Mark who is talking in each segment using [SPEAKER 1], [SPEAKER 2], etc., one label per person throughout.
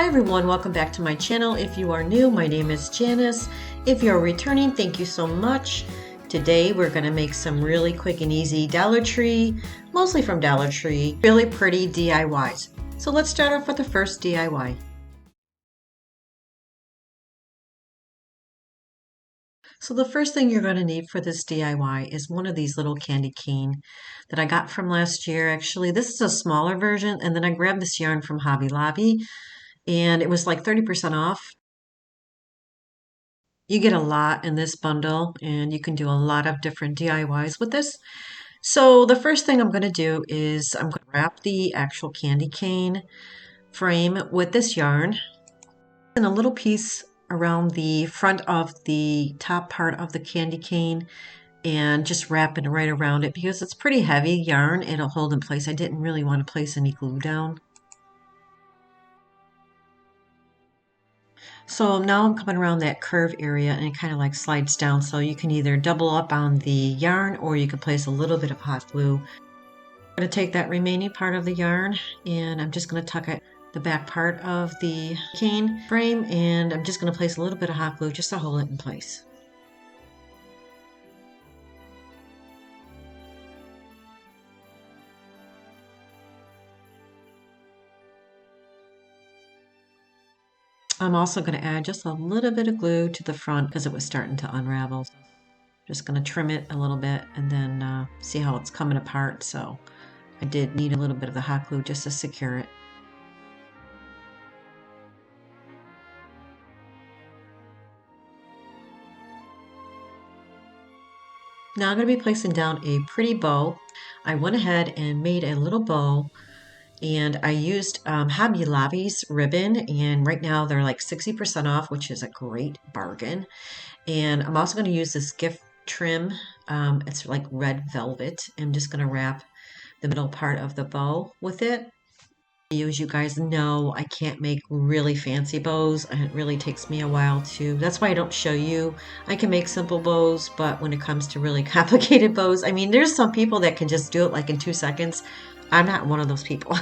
[SPEAKER 1] Hi everyone, welcome back to my channel. If you are new, my name is Janice. If you're returning, thank you so much. Today we're going to make some really quick and easy Dollar Tree, mostly from Dollar Tree, really pretty DIYs. So let's start off with the first DIY. So the first thing you're going to need for this DIY is one of these little candy cane that I got from last year. Actually, this is a smaller version, and then I grabbed this yarn from Hobby Lobby, and it was like 30% off. You get a lot in this bundle, and you can do a lot of different DIYs with this. So the first thing I'm going to do is I'm going to wrap the actual candy cane frame with this yarn and a little piece around the front of the top part of the candy cane and just wrap it right around it because it's pretty heavy yarn. It'll hold in place. I didn't really want to place any glue down. So now I'm coming around that curve area and it kind of like slides down. So you can either double up on the yarn or you can place a little bit of hot glue. I'm going to take that remaining part of the yarn and I'm just going to tuck it the back part of the cane frame and I'm just going to place a little bit of hot glue just to hold it in place. I'm also going to add just a little bit of glue to the front because it was starting to unravel. Just going to trim it a little bit and then see how it's coming apart. So I did need a little bit of the hot glue just to secure it. Now I'm going to be placing down a pretty bow. I went ahead and made a little bow and I used Hobby Lobby's ribbon, and right now they're like 60% off, which is a great bargain. And I'm also going to use this gift trim. It's like red velvet. I'm just going to wrap the middle part of the bow with it. As you guys know, I can't make really fancy bows. It really takes me a while to. That's why I don't show you. I can make simple bows, but when it comes to really complicated bows, I mean, there's some people that can just do it like in 2 seconds. I'm not one of those people.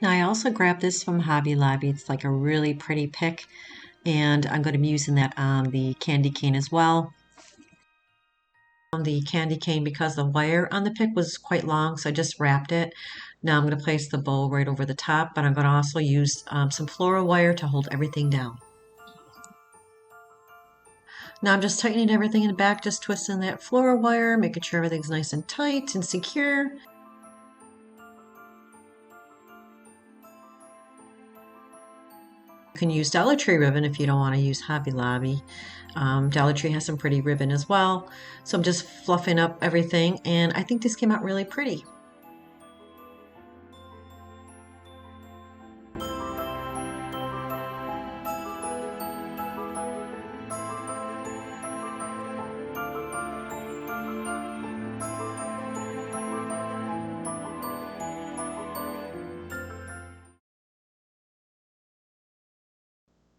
[SPEAKER 1] Now, I also grabbed this from Hobby Lobby. It's like a really pretty pick, and I'm going to be using that on the candy cane as well. On the candy cane, because the wire on the pick was quite long, so I just wrapped it. Now I'm going to place the bow right over the top, but I'm going to also use some floral wire to hold everything down. Now I'm just tightening everything in the back, just twisting that floral wire, making sure everything's nice and tight and secure. You can use Dollar Tree ribbon if you don't want to use Hobby Lobby. Dollar Tree has some pretty ribbon as well. So I'm just fluffing up everything, and I think this came out really pretty.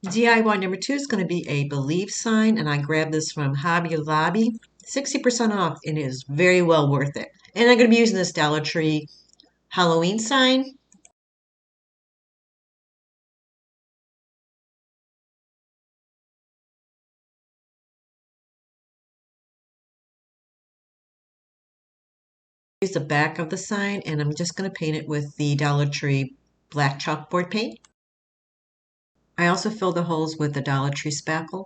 [SPEAKER 1] DIY number 2 is going to be a believe sign, and I grabbed this from Hobby Lobby. 60% off, and it is very well worth it. And I'm going to be using this Dollar Tree Halloween sign. Use the back of the sign, and I'm just going to paint it with the Dollar Tree black chalkboard paint. I also filled the holes with the Dollar Tree spackle.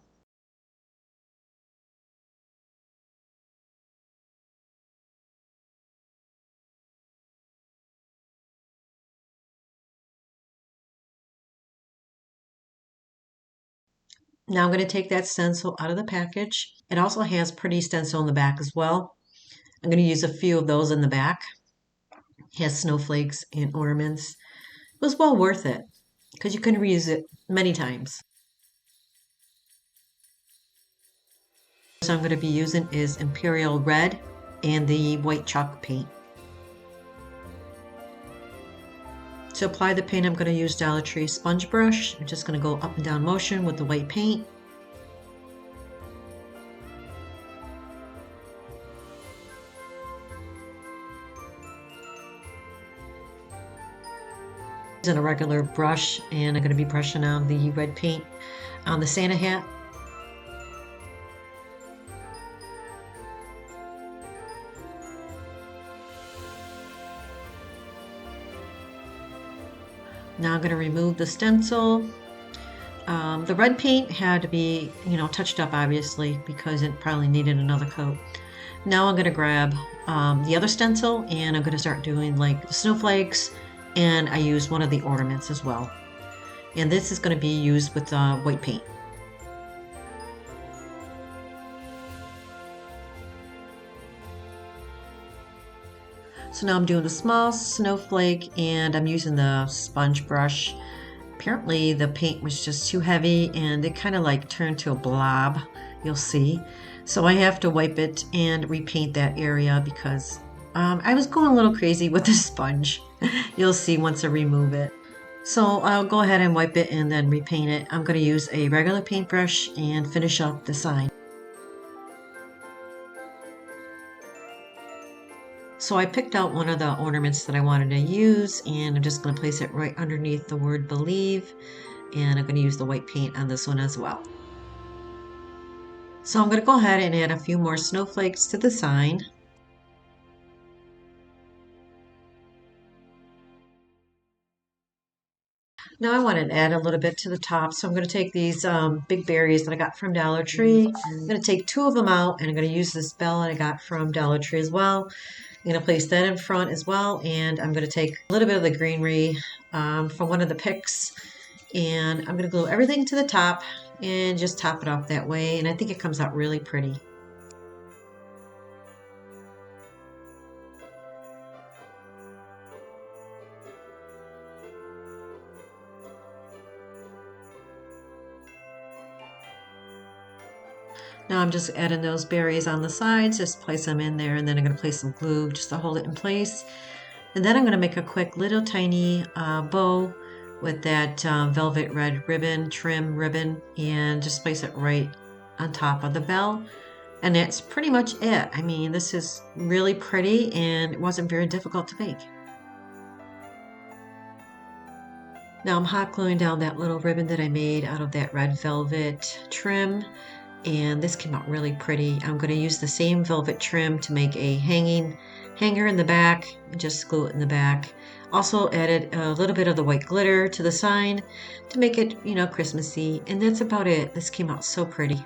[SPEAKER 1] Now I'm going to take that stencil out of the package. It also has pretty stencil in the back as well. I'm going to use a few of those in the back. It has snowflakes and ornaments. It was well worth it because you can reuse it many times. So I'm going to be using is Imperial red and the white chalk paint. To apply the paint, I'm going to use Dollar Tree sponge brush. I'm just going to go up and down motion with the white paint. Using a regular brush, and I'm going to be brushing on the red paint on the Santa hat. Now I'm going to remove the stencil. The red paint had to be, touched up obviously because it probably needed another coat. Now I'm going to grab the other stencil and I'm going to start doing like the snowflakes, and I use one of the ornaments as well. And this is going to be used with white paint. So now I'm doing a small snowflake and I'm using the sponge brush. Apparently the paint was just too heavy and it kind of like turned to a blob, you'll see. So I have to wipe it and repaint that area because I was going a little crazy with the sponge. You'll see once I remove it. So I'll go ahead and wipe it and then repaint it. I'm going to use a regular paintbrush and finish up the sign. So I picked out one of the ornaments that I wanted to use, and I'm just going to place it right underneath the word believe, and I'm going to use the white paint on this one as well. So I'm going to go ahead and add a few more snowflakes to the sign. Now I want to add a little bit to the top, so I'm going to take these big berries that I got from Dollar Tree. I'm going to take 2 of them out, and I'm going to use this bell that I got from Dollar Tree as well. I'm going to place that in front as well, and I'm going to take a little bit of the greenery from one of the picks, and I'm going to glue everything to the top and just top it off that way, and I think it comes out really pretty. Now I'm just adding those berries on the sides, just place them in there, and then I'm going to place some glue just to hold it in place. And then I'm going to make a quick little tiny bow with that velvet red ribbon, trim ribbon, and just place it right on top of the bell. And that's pretty much it. I mean, this is really pretty and it wasn't very difficult to make. Now I'm hot gluing down that little ribbon that I made out of that red velvet trim, and this came out really pretty. I'm going to use the same velvet trim to make a hanger in the back, just glue it in the back. Also added a little bit of the white glitter to the sign to make it, Christmassy, and that's about it. This came out so pretty.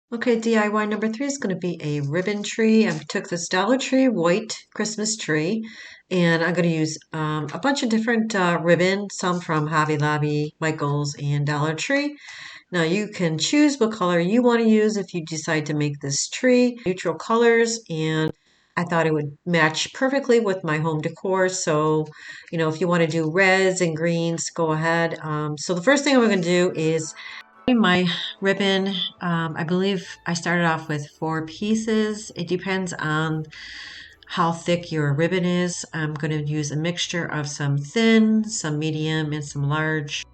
[SPEAKER 1] Okay, DIY number 3 is going to be a ribbon tree. I took this Dollar Tree white Christmas tree, and I'm going to use a bunch of different ribbon, some from Hobby Lobby, Michaels, and Dollar Tree. Now you can choose what color you want to use if you decide to make this tree. Neutral colors, and I thought it would match perfectly with my home decor. So, if you want to do reds and greens, go ahead. So the first thing I'm going to do is my ribbon. I believe I started off with 4 pieces. It depends on how thick your ribbon is. I'm going to use a mixture of some thin, some medium, and some large.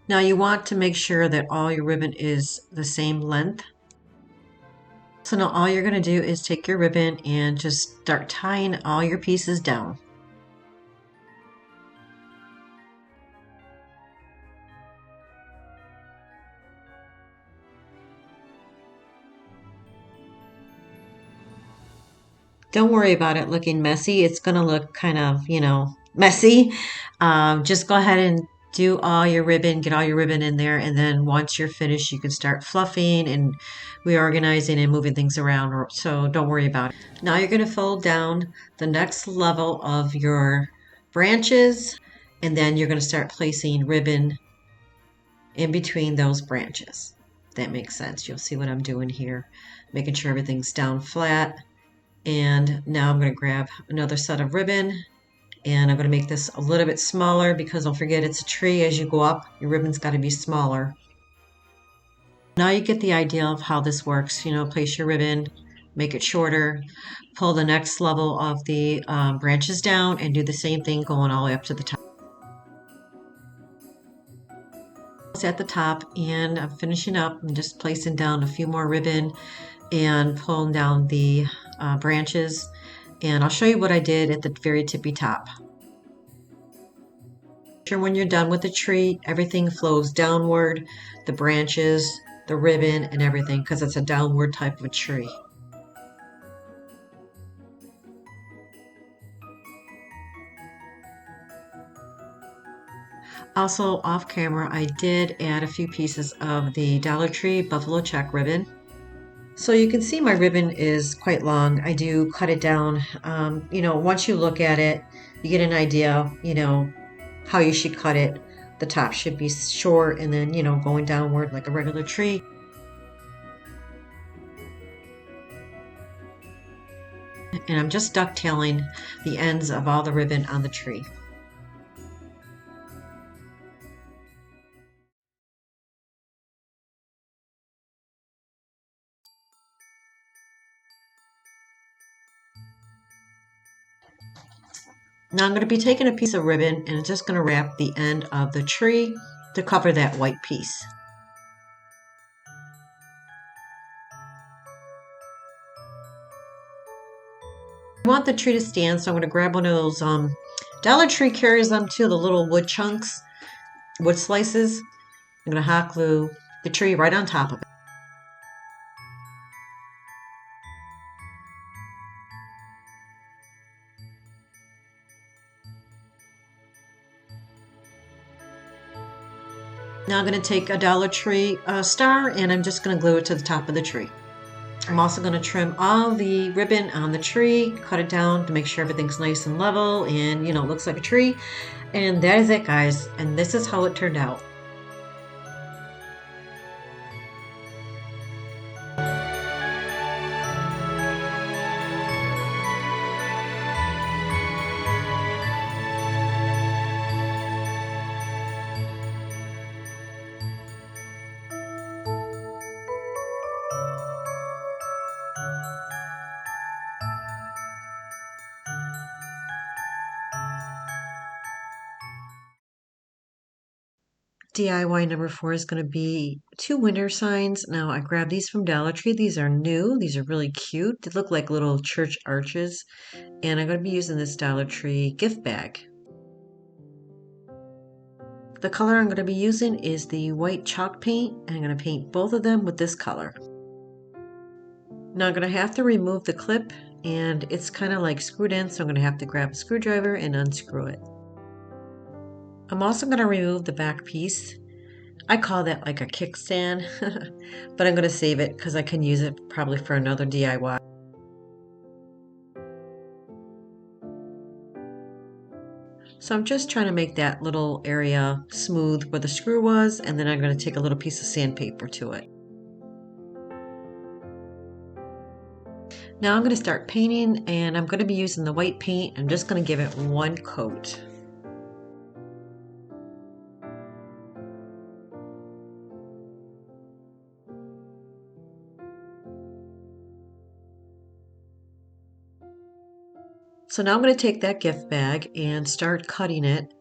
[SPEAKER 1] Now you want to make sure that all your ribbon is the same length. So now all you're going to do is take your ribbon and just start tying all your pieces down. Don't worry about it looking messy. It's going to look kind of, messy. Just go ahead and do all your ribbon, get all your ribbon in there, and then once you're finished, you can start fluffing and reorganizing and moving things around. So don't worry about it. Now you're going to fold down the next level of your branches, and then you're going to start placing ribbon in between those branches. If that makes sense. You'll see what I'm doing here, making sure everything's down flat. And now I'm going to grab another set of ribbon And I'm going to make this a little bit smaller because don't forget it's a tree. As you go up, your ribbon's got to be smaller. Now you get the idea of how this works. You know, place your ribbon, make it shorter, pull the next level of the branches down, and do the same thing going all the way up to the top. It's at the top, and I'm finishing up and just placing down a few more ribbon and pulling down the branches. And I'll show you what I did at the very tippy top. Sure, when you're done with the tree, everything flows downward, the branches, the ribbon, and everything, because it's a downward type of a tree. Also, off camera, I did add a few pieces of the Dollar Tree Buffalo Check ribbon. So you can see my ribbon is quite long. I do cut it down. You know, once you look at it, you get an idea, you know, how you should cut it. The top should be short and then, you know, going downward like a regular tree. And I'm just ducktailing the ends of all the ribbon on the tree. Now I'm going to be taking a piece of ribbon and just going to wrap the end of the tree to cover that white piece. I want the tree to stand, so I'm going to grab one of those Dollar Tree carries them too, the little wood chunks, wood slices. I'm going to hot glue the tree right on top of it. Now I'm going to take a Dollar Tree star and I'm just going to glue it to the top of the tree. I'm also going to trim all the ribbon on the tree, cut it down to make sure everything's nice and level and, you know, looks like a tree. And that is it, guys. And this is how it turned out. DIY number 4 is going to be 2 winter signs. Now I grabbed these from Dollar Tree. These are new. These are really cute. They look like little church arches. And I'm going to be using this Dollar Tree gift bag. The color I'm going to be using is the white chalk paint. And I'm going to paint both of them with this color. Now I'm going to have to remove the clip. And it's kind of like screwed in. So I'm going to have to grab a screwdriver and unscrew it. I'm also going to remove the back piece. I call that like a kickstand, but I'm going to save it because I can use it probably for another DIY. So I'm just trying to make that little area smooth where the screw was, and then I'm going to take a little piece of sandpaper to it. Now I'm going to start painting, and I'm going to be using the white paint. I'm just going to give it one coat. So now I'm going to take that gift bag and start cutting it.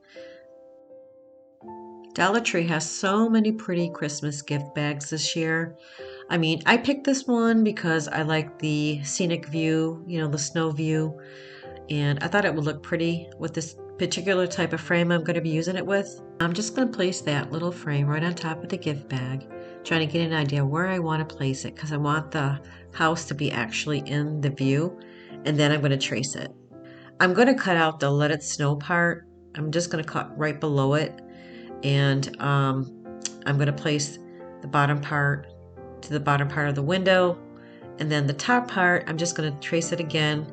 [SPEAKER 1] Dollar Tree has so many pretty Christmas gift bags this year. I mean, I picked this one because I like the scenic view, you know, the snow view, and I thought it would look pretty with this particular type of frame I'm going to be using it with. I'm just going to place that little frame right on top of the gift bag, trying to get an idea where I want to place it because I want the house to be actually in the view, and then I'm going to trace it. I'm going to cut out the let it snow part. I'm just going to cut right below it, and I'm going to place the bottom part to the bottom part of the window, and then the top part I'm just going to trace it again,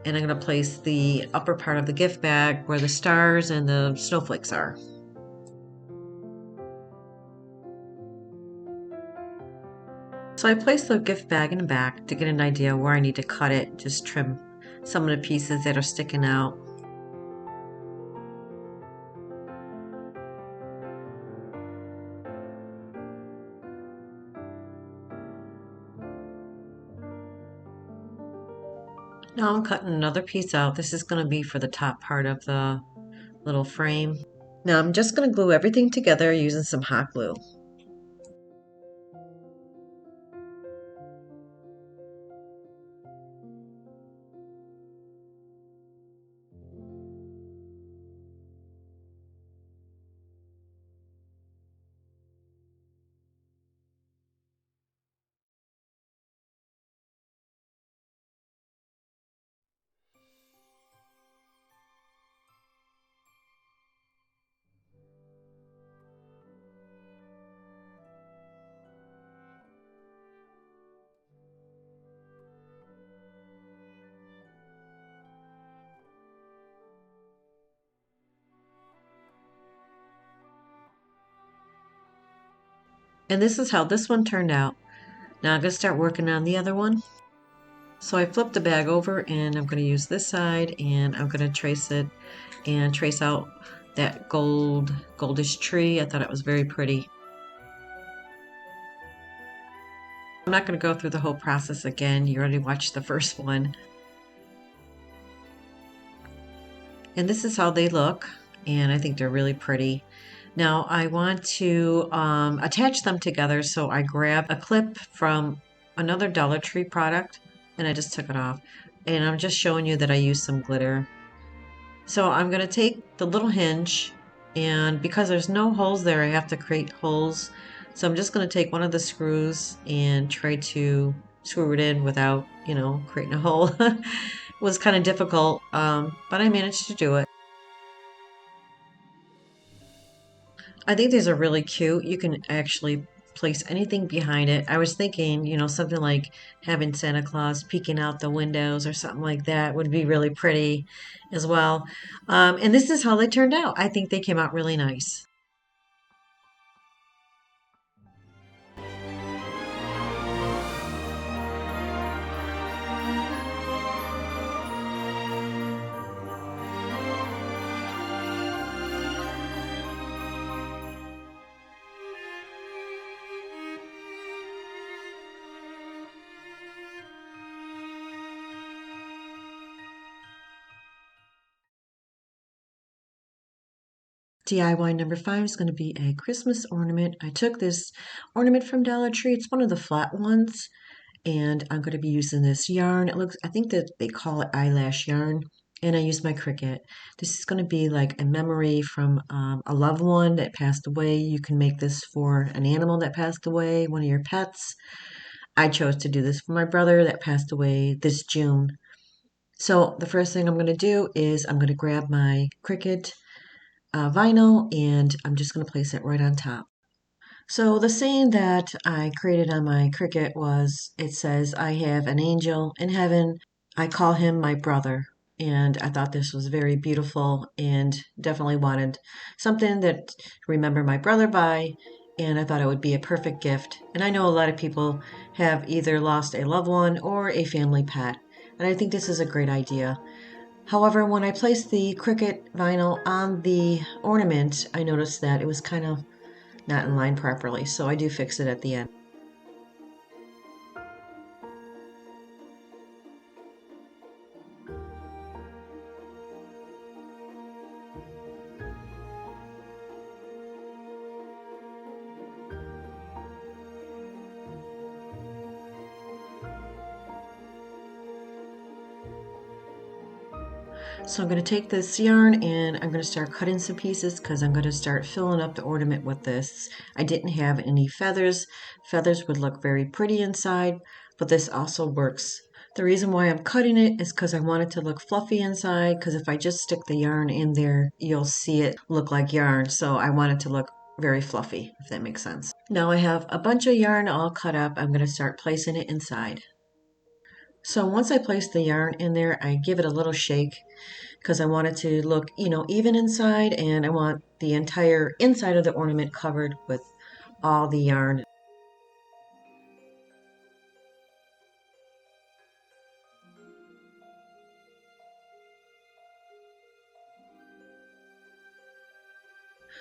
[SPEAKER 1] and I'm going to place the upper part of the gift bag where the stars and the snowflakes are. So I placed the gift bag in the back to get an idea where I need to cut it, just trim some of the pieces that are sticking out. Now I'm cutting another piece out. This is going to be for the top part of the little frame. Now I'm just going to glue everything together using some hot glue. And this is how this one turned out. Now I'm going to start working on the other one. So I flipped the bag over and I'm going to use this side and I'm going to trace it and trace out that goldish tree. I thought it was very pretty. I'm not going to go through the whole process again. You already watched the first one. And this is how they look. And I think they're really pretty. Now I want to attach them together. So I grabbed a clip from another Dollar Tree product and I just took it off. And I'm just showing you that I used some glitter. So I'm going to take the little hinge, and because there's no holes there, I have to create holes. So I'm just going to take one of the screws and try to screw it in without, creating a hole. It was kind of difficult, but I managed to do it. I think these are really cute. You can actually place anything behind it. I was thinking, something like having Santa Claus peeking out the windows or something like that would be really pretty as well. And this is how they turned out. I think they came out really nice. DIY number 5 is going to be a Christmas ornament. I took this ornament from Dollar Tree. It's one of the flat ones, and I'm going to be using this yarn. I think that they call it eyelash yarn, and I used my Cricut. This is going to be like a memory from a loved one that passed away. You can make this for an animal that passed away, one of your pets. I chose to do this for my brother that passed away this June. So the first thing I'm going to do is I'm going to grab my Cricut vinyl and I'm just going to place it right on top. So the saying that I created on my Cricut was, it says, I have an angel in heaven. I call him my brother. And I thought this was very beautiful and definitely wanted something that to remember my brother by. And I thought it would be a perfect gift. And I know a lot of people have either lost a loved one or a family pet. And I think this is a great idea. However, when I placed the Cricut vinyl on the ornament, I noticed that it was kind of not in line properly, so I do fix it at the end. So I'm going to take this yarn and I'm going to start cutting some pieces because I'm going to start filling up the ornament with this. I didn't have any feathers. Feathers would look very pretty inside, but this also works. The reason why I'm cutting it is because I want it to look fluffy inside, because if I just stick the yarn in there, you'll see it look like yarn. So I want it to look very fluffy, if that makes sense. Now I have a bunch of yarn all cut up. I'm going to start placing it inside. So once I place the yarn in there, I give it a little shake because I want it to look, even inside, and I want the entire inside of the ornament covered with all the yarn.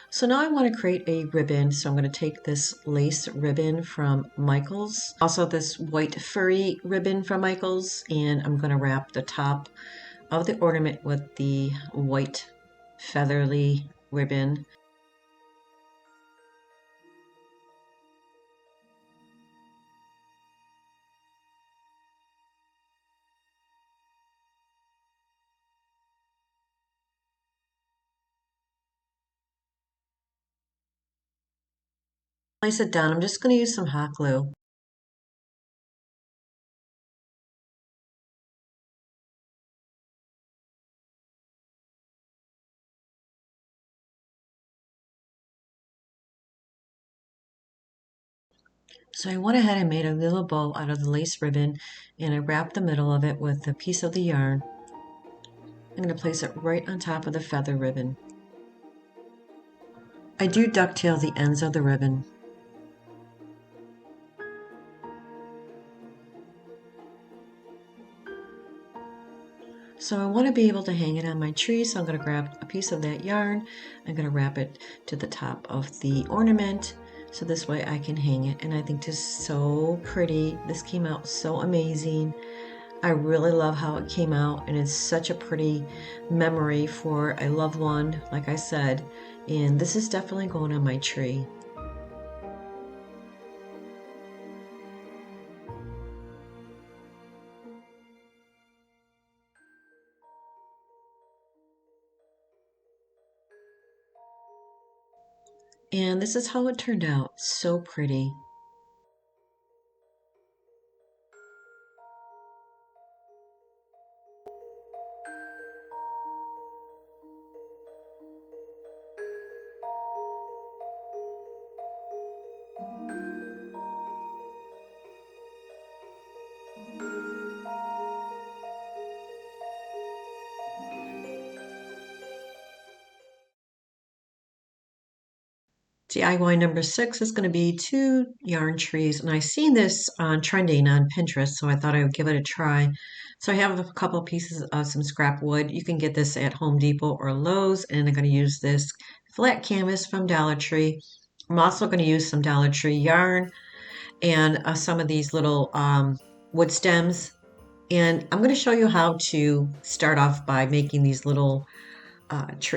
[SPEAKER 1] So now I want to create a ribbon. So I'm going to take this lace ribbon from Michaels, also this white furry ribbon from Michaels, and I'm going to wrap the top of the ornament with the white featherly ribbon. Place it down. I'm just going to use some hot glue. So I went ahead and made a little bow out of the lace ribbon, and I wrapped the middle of it with a piece of the yarn. I'm going to place it right on top of the feather ribbon. I do ducktail the ends of the ribbon. So I want to be able to hang it on my tree, so I'm going to grab a piece of that yarn. I'm going to wrap it to the top of the ornament, so this way I can hang it. And I think this is so pretty. This came out so amazing. I really love how it came out, and it's such a pretty memory for a loved one, like I said. And this is definitely going on my tree. And this is how it turned out. So pretty. DIY number 6 is going to be 2 yarn trees, and I seen this on trending on Pinterest, so I thought I would give it a try. So I have a couple pieces of some scrap wood. You can get this at Home Depot or Lowe's, and I'm going to use this flat canvas from Dollar Tree. I'm also going to use some Dollar Tree yarn and some of these little wood stems. And I'm going to show you how to start off by making these little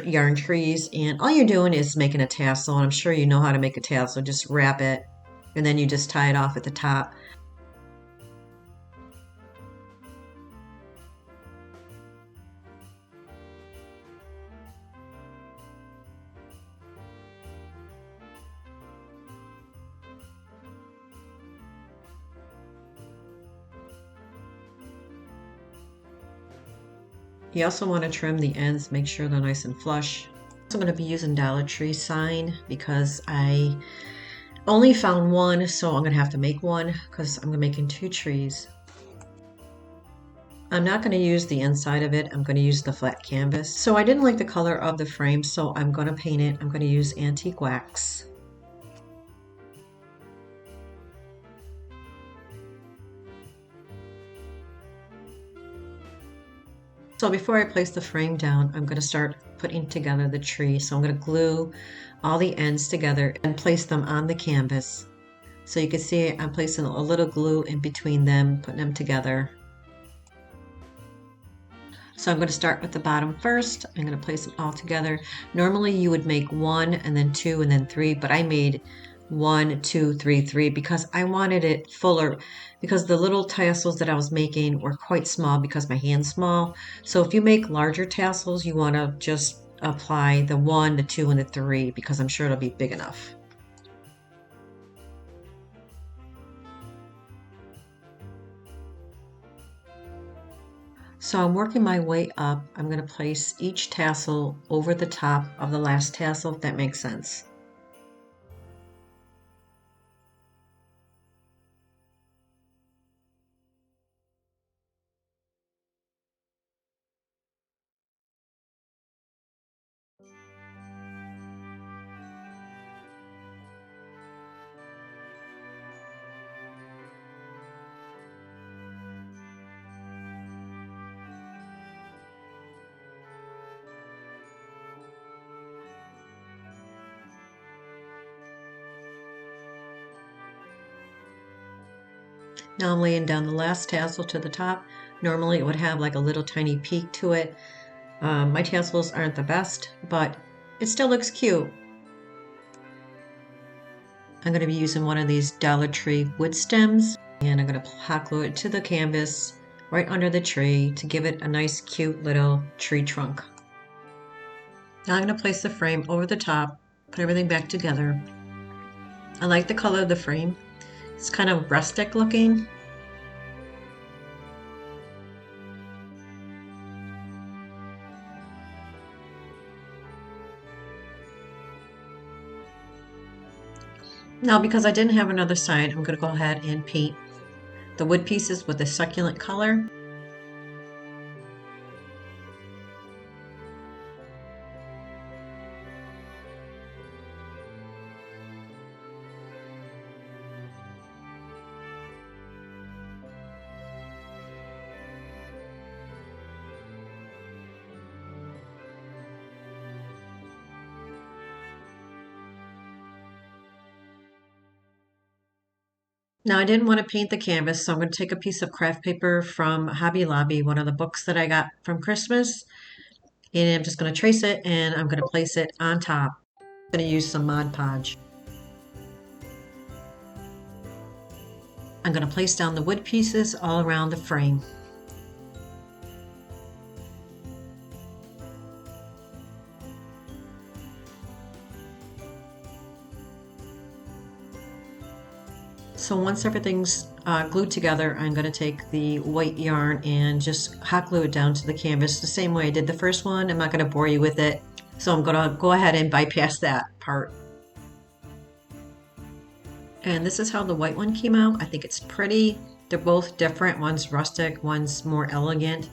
[SPEAKER 1] yarn trees, and all you're doing is making a tassel, and I'm sure you know how to make a tassel. Just wrap it and then you just tie it off at the top. You also want to trim the ends, make sure they're nice and flush. I'm also going to be using Dollar Tree sign because I only found one, so I'm going to have to make one because I'm making 2 trees. I'm not going to use the inside of it. I'm going to use the flat canvas. So I didn't like the color of the frame, so I'm going to paint it. I'm going to use antique wax. So before I place the frame down, I'm going to start putting together the tree. So I'm going to glue all the ends together and place them on the canvas. So you can see I'm placing a little glue in between them, putting them together. So I'm going to start with the bottom first. I'm going to place them all together. Normally you would make 1 and then 2 and then 3, but I made 1, 2, 3, 3 because I wanted it fuller, because the little tassels that I was making were quite small because my hand's small. So if you make larger tassels, you want to just apply the 1, the 2, and the 3 because I'm sure it'll be big enough. So I'm working my way up. I'm going to place each tassel over the top of the last tassel, if that makes sense. Now I'm laying down the last tassel to the top. Normally it would have like a little tiny peak to it. My tassels aren't the best, but it still looks cute. I'm going to be using one of these Dollar Tree wood stems, and I'm going to hot glue it to the canvas right under the tree to give it a nice cute little tree trunk. Now I'm going to place the frame over the top, put everything back together. I like the color of the frame. It's kind of rustic looking. Now, because I didn't have another side, I'm going to go ahead and paint the wood pieces with a succulent color. Now I didn't want to paint the canvas, so I'm going to take a piece of craft paper from Hobby Lobby, one of the books that I got from Christmas, and I'm just going to trace it and I'm going to place it on top. I'm going to use some Mod Podge. I'm going to place down the wood pieces all around the frame. So once everything's glued together, I'm going to take the white yarn and just hot glue it down to the canvas the same way I did the first one. I'm not going to bore you with it, so I'm going to go ahead and bypass that part. And this is how the white one came out. I think it's pretty. They're both different. One's rustic, one's more elegant,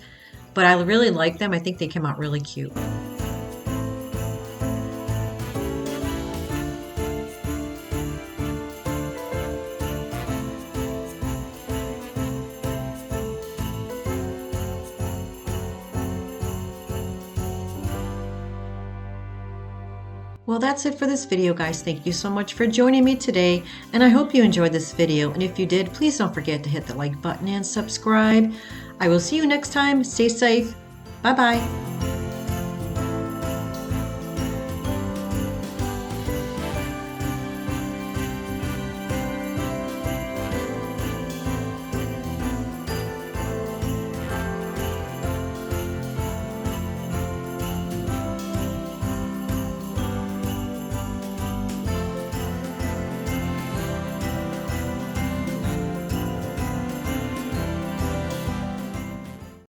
[SPEAKER 1] but I really like them. I think they came out really cute. Well, that's it for this video, guys. Thank you so much for joining me today, and I hope you enjoyed this video. And if you did, please don't forget to hit the like button and subscribe. I will see you next time. Stay safe. Bye-bye.